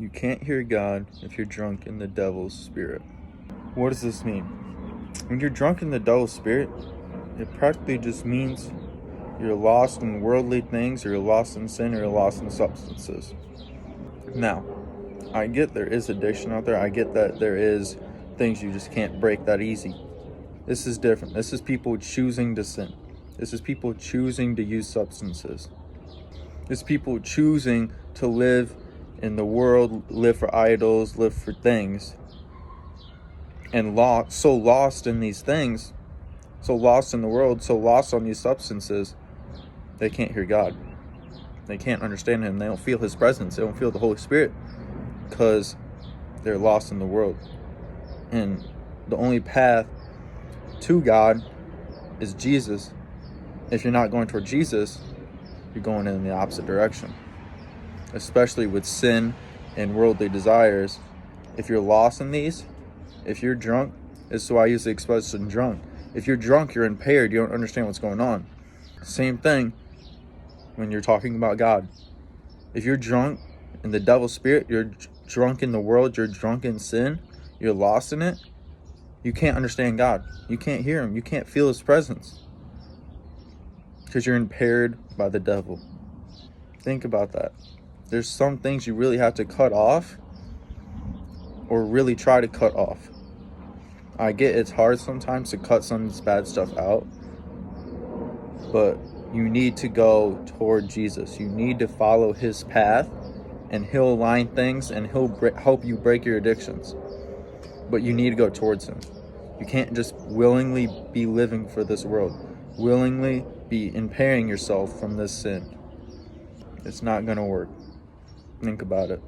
You can't hear God if you're drunk in the devil's spirit. What does this mean? When you're drunk in the devil's spirit, it practically just means you're lost in worldly things, you're lost in sin, you're lost in substances. Now, I get there is addiction out there. I get that there is things you just can't break that easy. This is different. This is people choosing to sin. This is people choosing to use substances. This is people choosing to live in the world, live for idols, live for things. And so lost in these things, so lost in the world, so lost on these substances, they can't hear God. They can't understand Him. They don't feel His presence. They don't feel the Holy Spirit because they're lost in the world. And the only path to God is Jesus. If you're not going toward Jesus, you're going in the opposite direction. Especially with sin and worldly desires. If you're lost in these, if you're drunk, this is why I use the expression drunk. If you're drunk, you're impaired. You don't understand what's going on. Same thing when you're talking about God. If you're drunk in the devil's spirit, you're drunk in the world, you're drunk in sin, you're lost in it, you can't understand God. You can't hear Him. You can't feel His presence because you're impaired by the devil. Think about that. There's some things you really have to cut off or really try to cut off. I get it's hard sometimes to cut some of this bad stuff out, but you need to go toward Jesus. You need to follow His path, and He'll align things, and He'll help you break your addictions. But you need to go towards Him. You can't just willingly be living for this world, willingly be impairing yourself from this sin. It's not going to work. Think about it.